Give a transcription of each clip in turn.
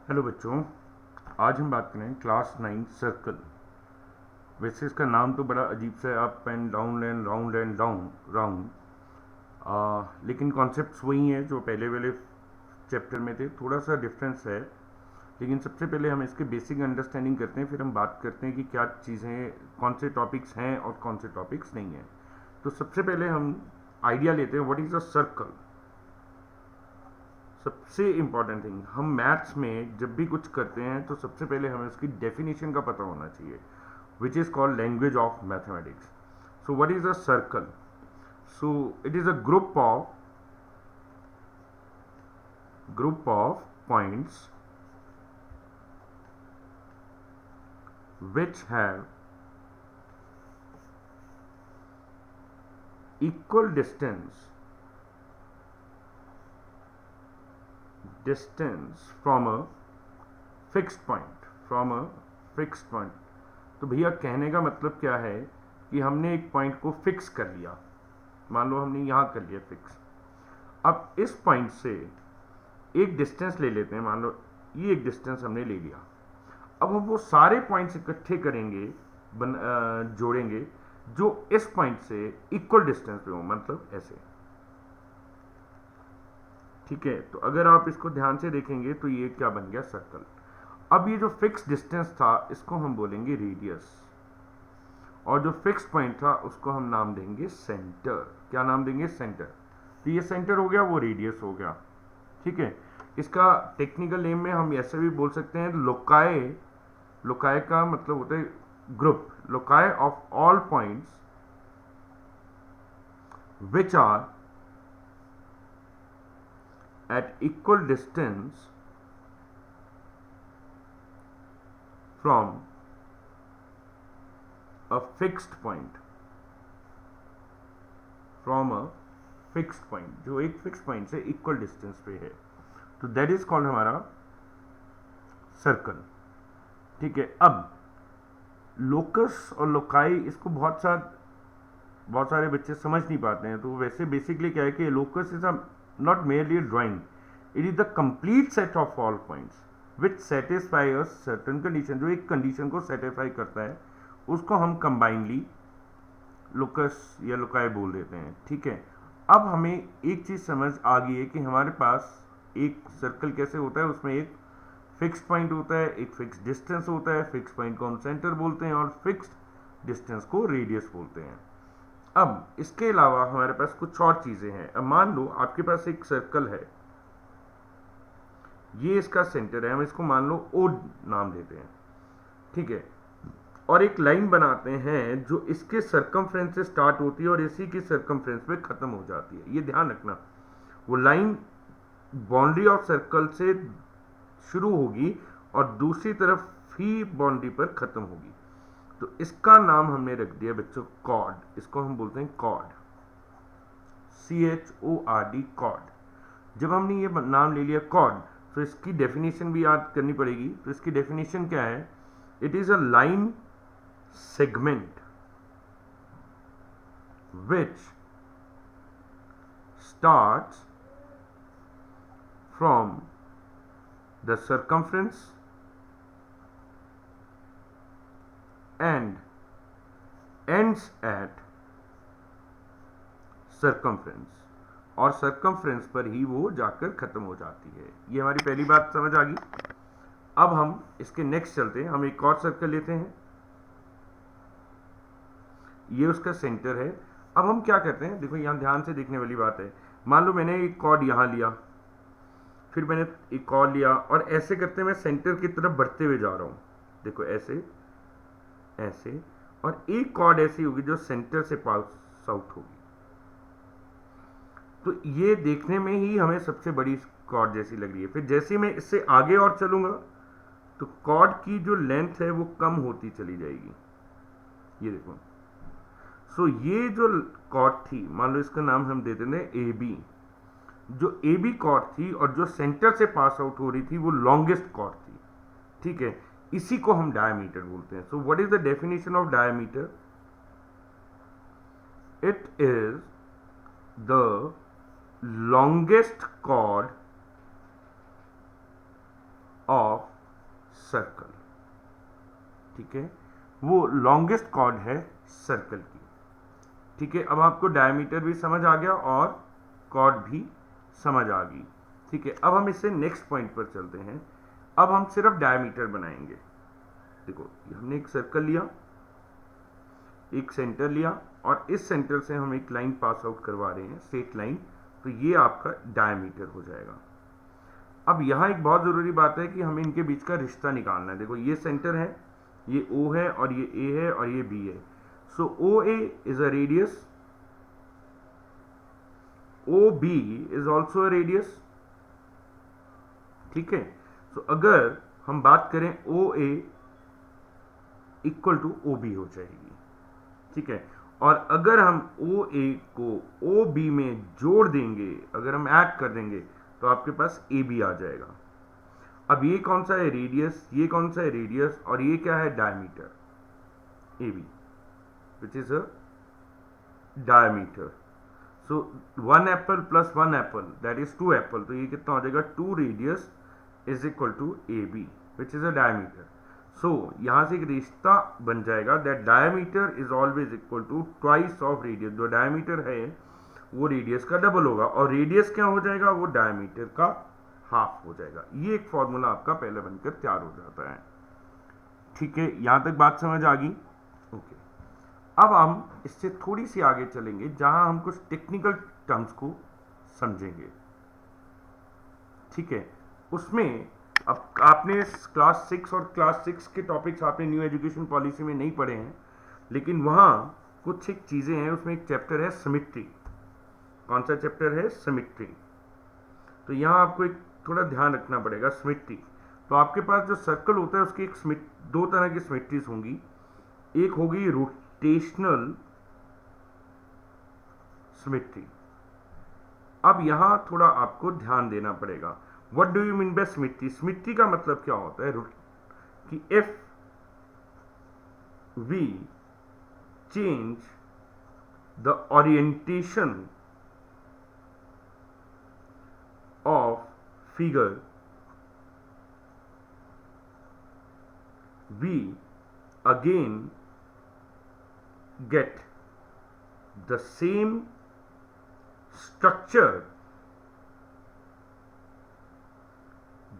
Hello बच्चों, आज हम बात करें क्लास 9 सर्कल। वैसे इसका नाम तो बड़ा अजीब सा है, up and down and round and down round, लेकिन कॉन्सेप्ट्स वही हैं जो पहले वाले चैप्टर में थे। थोड़ा सा डिफरेंस है, लेकिन सबसे पहले हम इसके बेसिक अंडरस्टैंडिंग करते हैं, फिर हम बात करते हैं कि क्या चीज़ें, कौन से टॉपिक्स हैं और कौन से टॉपिक्स नहीं हैं। तो सबसे पहले हम आइडिया लेते हैं, व्हाट इज़ अ सर्कल। सबसे इम्पॉर्टेंट थिंग, हम मैथ्स में जब भी कुछ करते हैं तो सबसे पहले हमें उसकी डेफिनेशन का पता होना चाहिए, which is called language of mathematics. So what is a circle? So it is a group of points which have equal distance from a fixed point. तो भैया कहने का मतलब क्या है कि हमने एक पॉइंट को फिक्स कर लिया। मान लो हमने यहाँ कर लिया फिक्स। अब इस पॉइंट से एक डिस्टेंस ले लेते हैं, मान लो ये एक डिस्टेंस हमने ले लिया। अब हम वो सारे पॉइंट्स इकट्ठे करेंगे, जोड़ेंगे जो इस पॉइंट से इक्वल डिस्टेंस पे हो, मतलब ऐसे। ठीक है, तो अगर आप इसको ध्यान से देखेंगे तो ये क्या बन गया, सर्कल। अब ये जो फिक्स डिस्टेंस था इसको हम बोलेंगे रेडियस, और जो फिक्स पॉइंट था उसको हम नाम देंगे सेंटर। क्या नाम देंगे, सेंटर। तो ये सेंटर हो गया, वो रेडियस हो गया। ठीक है, इसका टेक्निकल नेम में हम ऐसे भी बोल सकते हैं लोकाय। लोकाय का मतलब होता है group, loci of all points which are at equal distance from a fixed point, जो एक फिक्स पॉइंट से इक्वल डिस्टेंस पे है, तो दैट इज कॉल्ड हमारा सर्कल। ठीक है, अब लोकस और लोकाई, इसको बहुत सारे बच्चे समझ नहीं पाते हैं। तो वैसे बेसिकली क्या है कि locus is a not merely a drawing, it is the complete set of all points which satisfy a certain condition। जो एक कंडीशन को सेटिस्फाई करता है उसको हम कंबाइनली लोकस या लोकाई बोल देते हैं। ठीक है, अब हमें एक चीज़ समझ आ गई है कि हमारे पास एक सर्कल कैसे होता है। उसमें एक फिक्स पॉइंट होता है, एक फिक्स डिस्टेंस होता है। फिक्स पॉइंट को हम सेंटर बोलते हैं और फिक्स्ड डिस्टेंस को रेडियस बोलते हैं। अब इसके अलावा हमारे पास कुछ और चीजें हैं। अब मान लो आपके पास एक सर्कल है, ये इसका सेंटर है, हम इसको मान लो ओ नाम देते हैं। ठीक है, और एक लाइन बनाते हैं जो इसके सर्कमफ्रेंस से स्टार्ट होती है और इसी की सर्कमफ्रेंस पे खत्म हो जाती है। ये ध्यान रखना, वो लाइन बाउंड्री ऑफ सर्कल से शुरू होगी और दूसरी तरफ ही बाउंड्री पर खत्म होगी। तो इसका नाम हमने रख दिया बच्चों कॉर्ड। इसको हम बोलते हैं कॉर्ड, CHORD, कॉर्ड। जब हमने ये नाम ले लिया कॉर्ड, तो इसकी डेफिनेशन भी याद करनी पड़ेगी। तो इसकी डेफिनेशन क्या है, it is a line segment which starts from the circumference and ends at circumference, और सर्कमफ्रेंस पर ही वो जाकर खत्म हो जाती है। ये हमारी पहली बात समझ आ गई। अब हम इसके नेक्स्ट चलते हैं, हम एक और सर्कल लेते हैं, ये उसका सेंटर है। अब हम क्या करते हैं, देखो यहां ध्यान से देखने वाली बात है। मान लो मैंने एक कॉर्ड यहां लिया, फिर मैंने एक और लिया, और ऐसे करते मैं सेंटर की तरफ बढ़ते हुए जा रहा हूं। देखो ऐसे ऐसे, और एक कॉर्ड ऐसी होगी जो सेंटर से पास आउट होगी। तो ये देखने में ही हमें सबसे बड़ी कॉर्ड जैसी लग रही है। फिर जैसे मैं इससे आगे और चलूंगा तो कॉर्ड की जो लेंथ है वो कम होती चली जाएगी। ये देखो, सो ये जो कॉर्ड थी, मान लो इसका नाम हम दे देंगे AB। जो AB कॉर्ड थी और जो सेंटर से पास आउट हो रही थी वो लॉन्गेस्ट कॉर्ड थी। ठीक है, इसी को हम डायमीटर बोलते हैं। So what is the definition of diameter, it is the longest chord of circle. ठीक है, वो लॉन्गेस्ट कॉर्ड है सर्कल की। ठीक है, अब आपको डायमीटर भी समझ आ गया और कॉर्ड भी समझ आ गई। ठीक है, अब हम इससे नेक्स्ट पॉइंट पर चलते हैं। अब हम सिर्फ डायमीटर बनाएंगे। देखो, हमने एक सर्कल लिया, एक सेंटर लिया, और इस सेंटर से हम एक लाइन पास आउट करवा रहे हैं, स्ट्रेट लाइन, तो ये आपका डायमीटर हो जाएगा। अब यहाँ एक बहुत ज़रूरी बात है कि हमें इनके बीच का रिश्ता निकालना है। देखो, ये सेंटर है, ये O है, और ये A है, और ये B है। सो OA is a radius, OB is also a radius. ठीक है, सो अगर हम बात करें OA इक्वल टू OB हो जाएगी। ठीक है, और अगर हम OA को OB में जोड़ देंगे, अगर हम ऐड कर देंगे, तो आपके पास AB आ जाएगा। अब ये कौन सा है? रेडियस। ये कौन सा है? रेडियस। और ये क्या है? Diameter, AB, which is a diameter. So 1 apple plus 1 apple that is 2 apple. तो ये कितना हो जाएगा? 2 radius is equal to AB, which is a diameter. So यहां से एक रिश्ता बन जाएगा that diameter is always equal to twice of radius. जो डायमीटर है वो रेडियस का डबल होगा, और रेडियस क्या हो जाएगा? वो डायमीटर का हाफ हो जाएगा। ये एक फॉर्मूला आपका पहले बनकर तैयार हो जाता है। ठीक है, यहां तक बात समझ आ गई? ओके, अब हम इससे थोड़ी सी आगे चलेंगे जहां हम कुछ टेक्निकल टर्म्स को समझेंगे। ठीक है, उसमें अब आपने क्लास 6 और क्लास 6 के टॉपिक्स आपने न्यू एजुकेशन पॉलिसी में नहीं पढ़े हैं, लेकिन वहाँ कुछ एक चीज़ें हैं। उसमें एक चैप्टर है सिमेट्री। कौन सा चैप्टर है? सिमेट्री। तो यहाँ आपको एक थोड़ा ध्यान रखना पड़ेगा। सिमेट्री, तो आपके पास जो सर्कल होता है उसकी एक दो तरह की सिमेट्रीज होंगी। एक होगी रोटेशनल सिमेट्री। अब यहाँ थोड़ा आपको ध्यान देना पड़ेगा। What do you mean by symmetry? Symmetry का मतलब क्या होता है? कि if we change the orientation of figure, we again get the same structure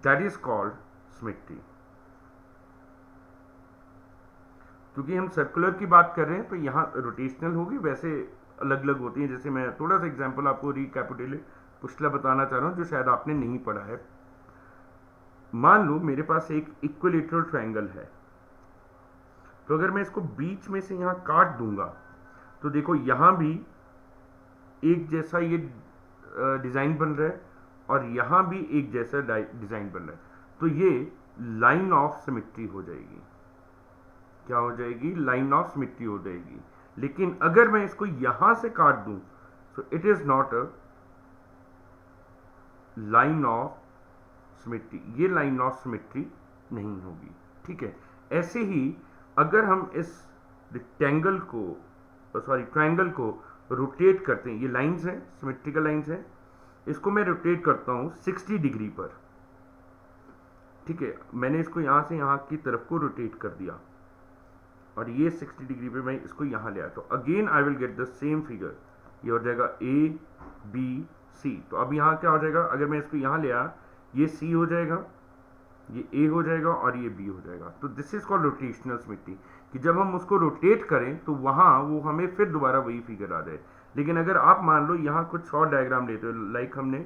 that is called symmetry। क्योंकि हम सर्कुलर की बात कर रहे हैं तो यहाँ रोटेशनल होगी, वैसे अलग अलग होती हैं। जैसे मैं थोड़ा सा एग्जांपल आपको रिकैपिटुलेट बताना चाह रहा हूँ जो शायद आपने नहीं पढ़ा है। मान लो मेरे पास एक इक्विलेटरल ट्रायंगल है, तो अगर मैं इसको बीच में से यहाँ काट दूंगा तो देखो यहाँ भी एक जैसा ये डिजाइन बन रहा है, और यहाँ भी एक जैसा डिजाइन बन रहा है। तो ये लाइन ऑफ सिमेट्री हो जाएगी। क्या हो जाएगी? लाइन ऑफ सिमेट्री हो जाएगी। लेकिन अगर मैं इसको यहां से काट दूं तो it is not a line of symmetry. ये लाइन ऑफ सिमेट्री नहीं होगी। ठीक है, ऐसे ही अगर हम इस रेक्टेंगल को ट्रायंगल को रोटेट करते हैं, ये लाइंस हैं, सिमेट्रिकल लाइंस हैं, इसको मैं रोटेट करता हूं 60 डिग्री पर। ठीक है, मैंने इसको यहां से यहां की तरफ को रोटेट कर दिया, और ये 60 डिग्री पे मैं इसको यहां ले आया, तो again I will get the same figure. ये हो जाएगा ABC। तो अब यहां क्या हो जाएगा? अगर मैं इसको यहां ले आया, ये C हो जाएगा, ये A हो जाएगा, और ये B हो जाएगा। तो this is called rotational symmetry, कि जब हम उसको रोटेट करें तो वहां वो हमें फिर दोबारा वही फिगर आ जाए। लेकिन अगर आप मान लो यहाँ कुछ और डायग्राम लेते हो, लाइक हमने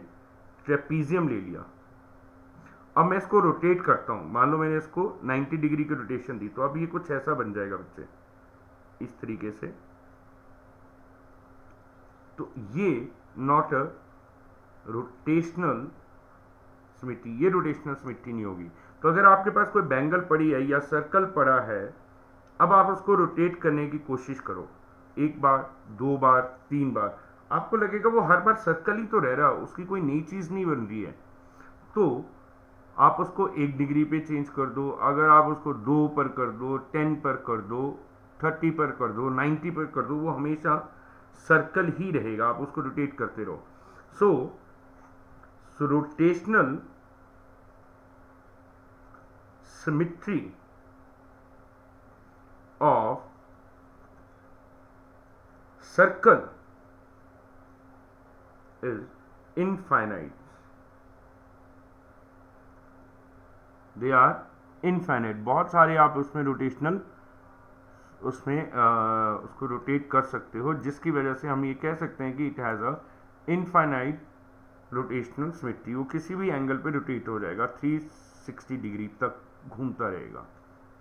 ट्रेपीजियम ले लिया, अब मैं इसको रोटेट करता हूं, मान लो मैंने इसको 90 डिग्री की रोटेशन दी, तो अब ये कुछ ऐसा बन जाएगा बच्चे, इस तरीके से। तो ये नॉट अ रोटेशनल सिमेट्री, ये रोटेशनल सिमेट्री नहीं होगी। तो अगर आपके पास कोई बैंगल पड़ी है या सर्कल पड़ा है, अब आप उसको रोटेट करने की कोशिश करो, एक बार, 2 बार, 3 बार, आपको लगेगा वो हर बार सर्कल ही तो रह रहा है, उसकी कोई नई चीज नहीं बन रही है। तो आप उसको 1 डिग्री पे चेंज कर दो, अगर आप उसको 2 पर कर दो, 10 पर कर दो, 30 पर कर दो, 90 पर कर दो, वो हमेशा सर्कल ही रहेगा, आप उसको रोटेट करते रहो। सो rotational symmetry of circle is infinite. They are infinite. बहुत सारे आप उसमें रोटेशनल उसमें उसको रोटेट कर सकते हो, जिसकी वजह से हम ये कह सकते हैं कि it has a infinite rotational symmetry. वो किसी भी एंगल पे रोटेट हो जाएगा, 360 डिग्री तक घूमता रहेगा.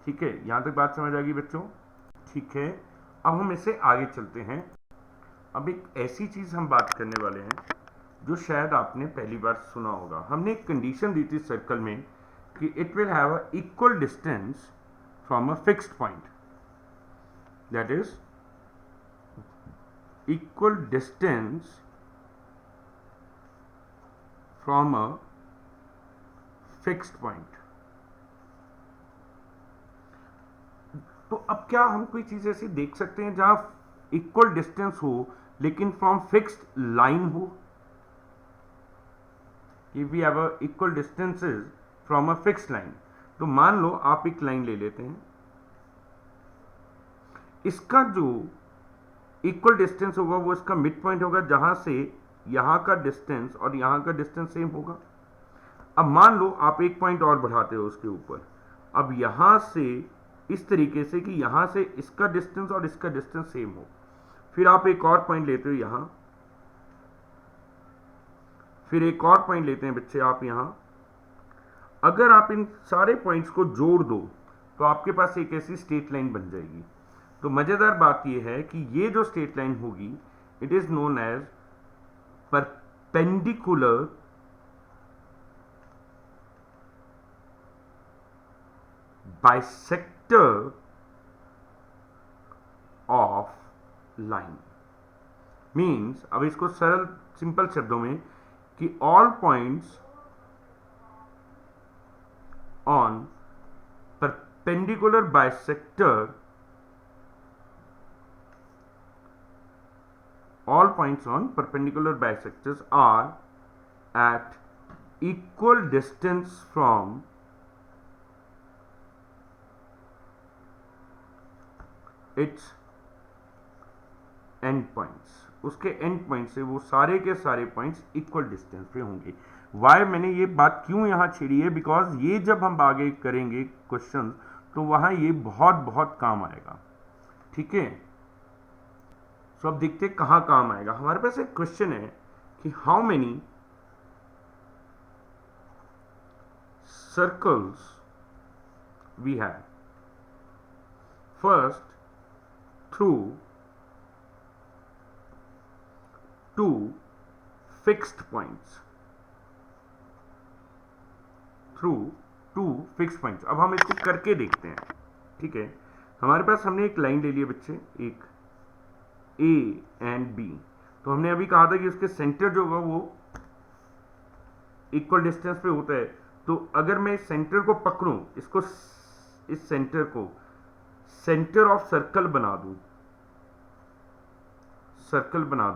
ठीक है, यहाँ तक बात समझ आ गई बच्चों? ठीक है, अब हम इससे आगे चलते हैं. अब एक ऐसी चीज़ हम बात करने वाले हैं जो शायद आपने पहली बार सुना होगा. हमने एक कंडीशन दी थी सर्कल में कि it will have a equal distance from a fixed point. That is equal distance from a fixed point. तो अब क्या हम कोई चीज ऐसी देख सकते हैं जहां इक्वल डिस्टेंस हो लेकिन फ्रॉम फिक्स्ड लाइन हो? If we have a equal distances from a fixed line, तो मान लो आप एक लाइन ले लेते हैं, इसका जो इक्वल डिस्टेंस होगा वो इसका मिड पॉइंट होगा, जहां से यहां का डिस्टेंस और यहां का डिस्टेंस सेम होगा. अब मान लो आप एक पॉइंट और बढ़ाते हो उसके ऊपर. अब यहां से इस तरीके से कि यहां से इसका डिस्टेंस और इसका डिस्टेंस सेम हो. फिर आप एक और पॉइंट लेते हो यहां, फिर एक और पॉइंट लेते हैं बच्चे आप यहां. अगर आप इन सारे पॉइंट्स को जोड़ दो तो आपके पास एक ऐसी स्ट्रेट लाइन बन जाएगी. तो मजेदार बात यह है कि ये जो स्ट्रेट लाइन होगी, it is known as perpendicular bisector of line. Means, अब इसको सरल सिंपल शब्दों में कि all points on perpendicular bisector, all points on perpendicular bisectors are at equal distance from its end points. उसके एंड पॉइंट से वो सारे के सारे पॉइंट्स इक्वल डिस्टेंस पे होंगे. वाई मैंने ये बात क्यों यहाँ छेड़ी है? बिकॉज ये जब हम आगे करेंगे क्वेश्चन तो वहाँ ये बहुत बहुत काम आएगा. ठीक है, सो अब देखते कहाँ काम आएगा. हमारे पास एक क्वेश्चन है कि how many circles we have. First, through two fixed points. Through two fixed points. अब हम इसको करके देखते हैं. ठीक है, हमारे पास हमने एक लाइन ले ली है बच्चे, एक A एंड B. तो हमने अभी कहा था कि उसके सेंटर जो होगा वो इक्वल डिस्टेंस पे होता है. तो अगर मैं सेंटर को पकड़ूं, इसको इस सेंटर को सेंटर ऑफ सर्कल बना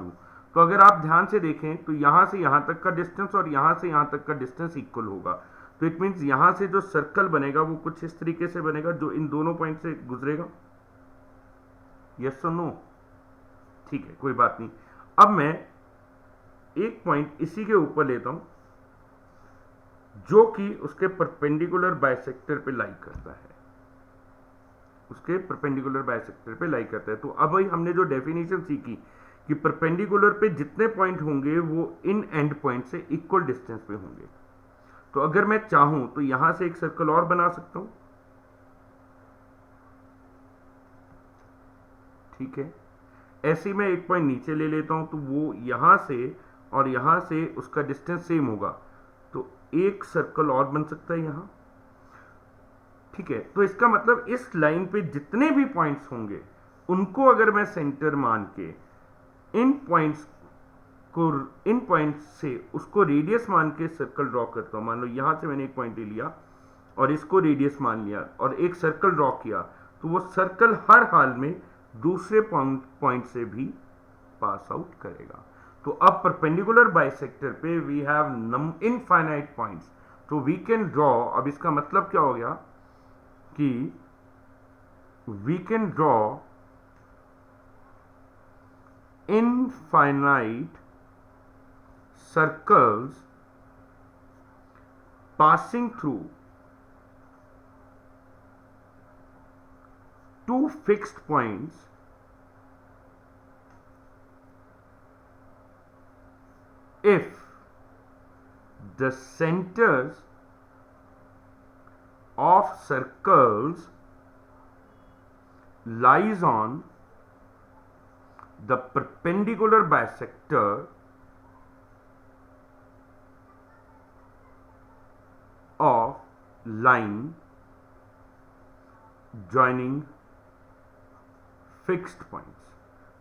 दूं, तो अगर आप ध्यान से देखें तो यहां से यहां तक का डिस्टेंस और यहां से यहां तक का डिस्टेंस इक्वल होगा. तो इट मींस यहां से जो सर्कल बनेगा वो कुछ इस तरीके से बनेगा जो इन दोनों पॉइंट से गुजरेगा. यस और नो? ठीक है, कोई बात नहीं. अब मैं एक पॉइंट इसी के ऊपर लेता हूं जो कि उसके परपेंडिकुलर बाइसेक्टर पे लाई करता है. उसके परपेंडिकुलर बाइसेक्टर पे लाई करता है. तो अब भाई हमने जो डेफिनेशन सीखी कि परपेंडिकुलर पे जितने पॉइंट होंगे वो इन एंड पॉइंट से इक्वल डिस्टेंस पे होंगे. तो अगर मैं चाहूं तो यहां से एक सर्कल और बना सकता हूं. ठीक है, ऐसे मैं एक पॉइंट नीचे ले लेता हूं तो वो यहां से और यहां से उसका डिस्टेंस सेम होगा. तो एक सर्कल और बन सकता है यहां. ठीक है, तो इसका मतलब इस लाइन पे जितने भी पॉइंट्स होंगे उनको अगर मैं सेंटर मान के इन पॉइंट से उसको रेडियस मान के सर्कल ड्रॉ करता हूं. मान लो यहां से मैंने एक पॉइंट ले लिया और इसको रेडियस मान लिया और एक सर्कल ड्रॉ किया, तो वो सर्कल हर हाल में दूसरे पॉइंट से भी पास आउट करेगा. तो अब परपेंडिकुलर बाइसेक्टर पे वी हैव इनफाइनाइट पॉइंट्स, तो वी कैन ड्रॉ. अब इसका मतलब क्या हो गया कि we can draw infinite circles passing through two fixed points if the centers of circles lies on the perpendicular bisector of line joining fixed points.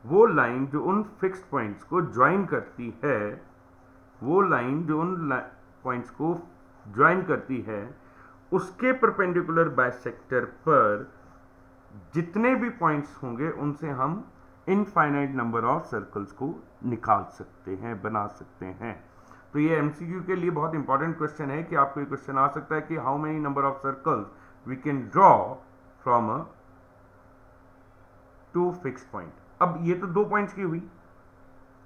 वो line जो उन फिक्स्ड पॉइंट्स को ज्वाइन करती है, वो लाइन जो उन पॉइंट्स को ज्वाइन करती है, उसके परपेंडिकुलर बाइसेक्टर पर जितने भी पॉइंट्स होंगे उनसे हम इनफाइनाइट नंबर ऑफ सर्कल्स को निकाल सकते हैं, बना सकते हैं। तो ये एमसीक्यू के लिए बहुत इंपॉर्टेंट क्वेश्चन है कि आपको ये क्वेश्चन आ सकता है कि how many number of circles we can draw from a two fix point. अब ये तो 2 पॉइंट्स की हुई,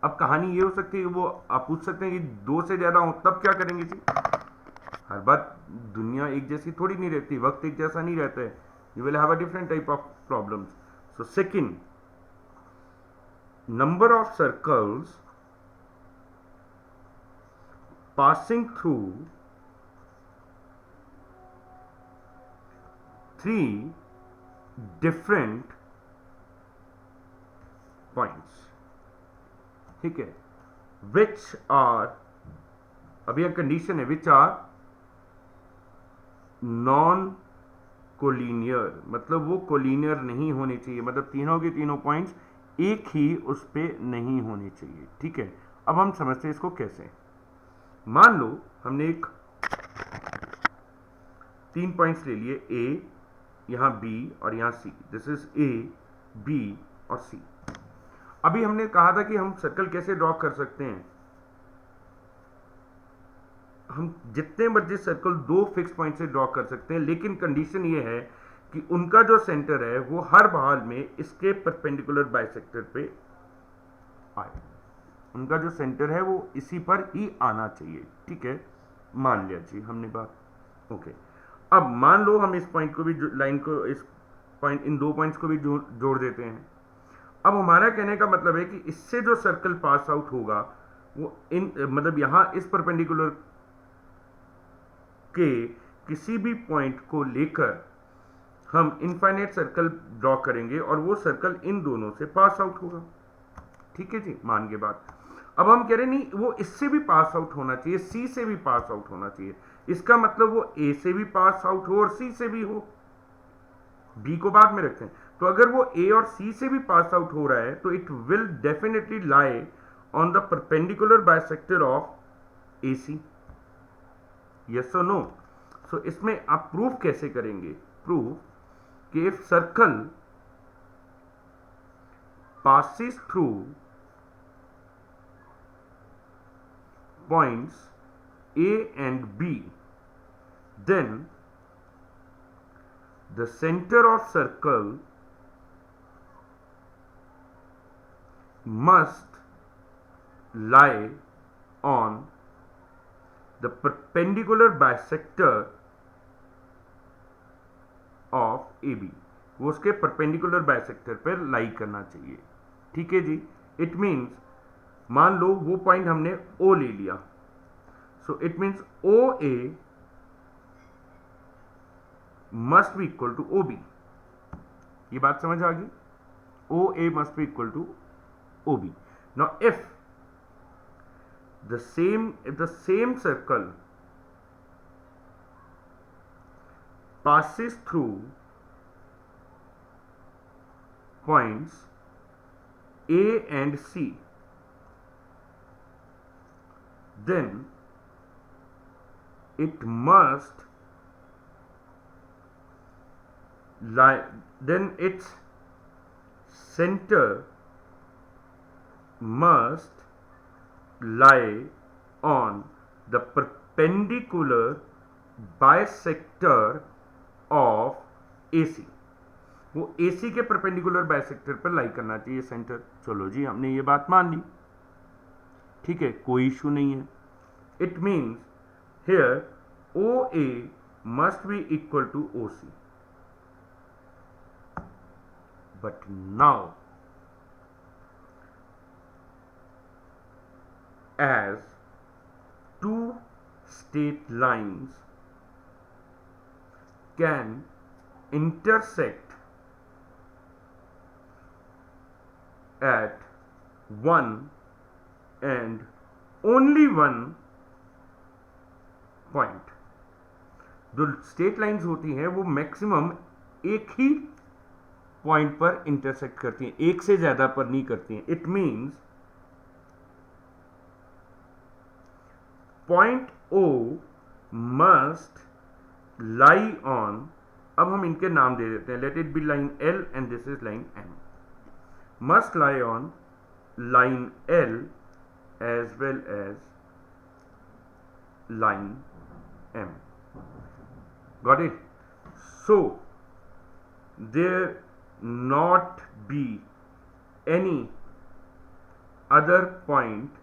अब कहानी ये हो सकती है, वो आप पूछ सकते हैं कि 2 से ज्यादा हो तब क्या करेंगे जी? हर बार दुनिया एक जैसी थोड़ी नहीं रहती, वक्त एक जैसा नहीं रहता है, you will have a different type of problems. So second, number of circles passing through 3 different points, ठीक है, which are, अब यह कंडीशन है, which are नॉन कोलिनियर, मतलब वो कोलिनियर नहीं होने चाहिए, मतलब तीनों के तीनों पॉइंट्स एक ही उस पे नहीं होने चाहिए, ठीक है। अब हम समझते हैं इसको कैसे। मान लो हमने एक 3 पॉइंट्स ले लिए, ए, यहां बी और यहां सी, दिस इज ए, बी और सी। अभी हमने कहा था कि हम सर्कल कैसे ड्रॉ कर सकते हैं, हम जितने मर्जी सर्कल 2 फिक्स पॉइंट से ड्रॉ कर सकते हैं, लेकिन कंडीशन ये है कि उनका जो सेंटर है वो हर हाल में इसके परपेंडिकुलर बाइसेक्टर पे आए, उनका जो सेंटर है वो इसी पर ही आना चाहिए, ठीक है। मान लिया जी हमने बात, ओके। अब मान लो हम इस पॉइंट को भी, लाइन को, इस पॉइंट, इन 2 पॉइंट्स को भी जोड़ देते हैं। अब हमारा कहने का मतलब है कि इससे जो सर्कल पास आउट होगा वो इन, मतलब यहां इस परपेंडिकुलर के किसी भी पॉइंट को लेकर हम इनफाइनाइट सर्कल ड्रॉ करेंगे और वो सर्कल इन दोनों से पास आउट होगा, ठीक है जी, मान के बाद। अब हम कह रहे नहीं, वो इससे भी पास आउट होना चाहिए, सी से भी पास आउट होना चाहिए, इसका मतलब वो ए से भी पास आउट हो और सी से भी हो, बी को बाद में रखते हैं। तो अगर वो ए और सी से भी पास आउट हो रहा है तो it will definitely lie on the perpendicular bisector of A C, yes और नो। सो इसमें आप प्रूफ कैसे करेंगे? प्रूफ कि if circle passes through points A and B, then the center of circle must lie on the perpendicular bisector of A B, वो उसके perpendicular bisector पर लाई करना चाहिए, ठीक है जी। इट मीन्स, मान लो वो पॉइंट हमने ओ ले लिया, so it means O A must be equal to O B, ये बात समझ आ गई? O A must be equal to O B. Now if the same circle passes through points A and C, then it must lie, then its center must lie on the perpendicular bisector of AC, वो AC के perpendicular bisector पर लाई करना चाहिए centre. चलो जी, हमने ये बात मान ली, ठीक है, कोई इशू नहीं है। It means here OA must be equal to OC. But now, as two straight lines can intersect at one and only one point, जो स्ट्रेट लाइंस होती हैं वो मैक्सिमम एक ही पॉइंट पर इंटरसेक्ट करती हैं, एक से ज्यादा पर नहीं करती हैं। It means point O must lie on, अब हम इनके नाम दे देते हैं, let it be line L and this is line M, must lie on line L as well as line M. Got it? So there not be any other point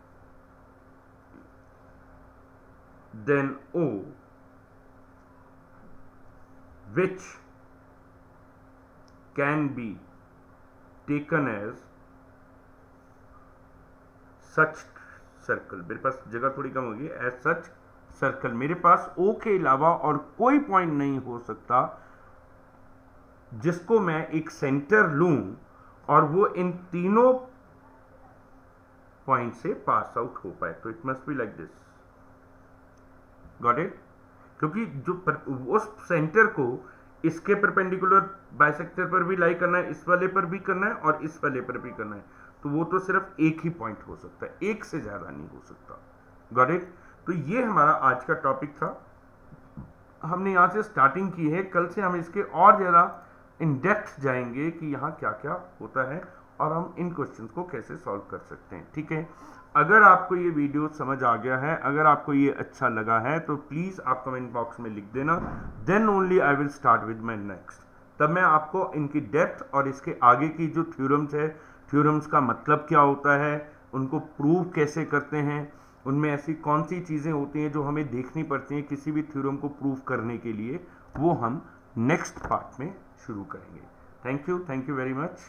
than O which can be taken as such circle. मेरे पास जगह थोड़ी कम होगी। As such circle, मेरे पास O के अलावा और कोई point नहीं हो सकता जिसको मैं एक सेंटर लूं और वो इन तीनों पॉइंट से पास आउट हो पाए। तो it must be like this. Got it? क्योंकि जो उस सेंटर को इसके परपेंडिकुलर बाइसेक्टर पर भी लाई करना है, इस वाले पर भी करना है और इस वाले पर भी करना है, तो वो तो सिर्फ एक ही पॉइंट हो सकता है, एक से ज्यादा नहीं हो सकता। Got it? तो ये हमारा आज का टॉपिक था। हमने यहां से स्टार्टिंग की है, कल से हम इसके और ज्यादा इन डेप्थ जाएंगे कि यहाँ क्या क्या होता है और हम इन क्वेश्चंस को कैसे सॉल्व कर सकते हैं। ठीक है, अगर आपको ये वीडियो समझ आ गया है, अगर आपको ये अच्छा लगा है, तो प्लीज आप कमेंट बॉक्स में लिख देना। Then only I will start with my next. तब मैं आपको इनकी डेप्थ और इसके आगे की जो थ्योरम्स है, थ्योरम्स का मतलब क्या होता है, उनको प्रूव कैसे करते हैं, उनमें ऐसी कौन सी चीज़ें होती हैं जो हमें देखनी पड़ती हैं किसी भी थ्योरम को प्रूव करने के लिए, वो हम नेक्स्ट पार्ट में शुरू करेंगे। Thank you very much.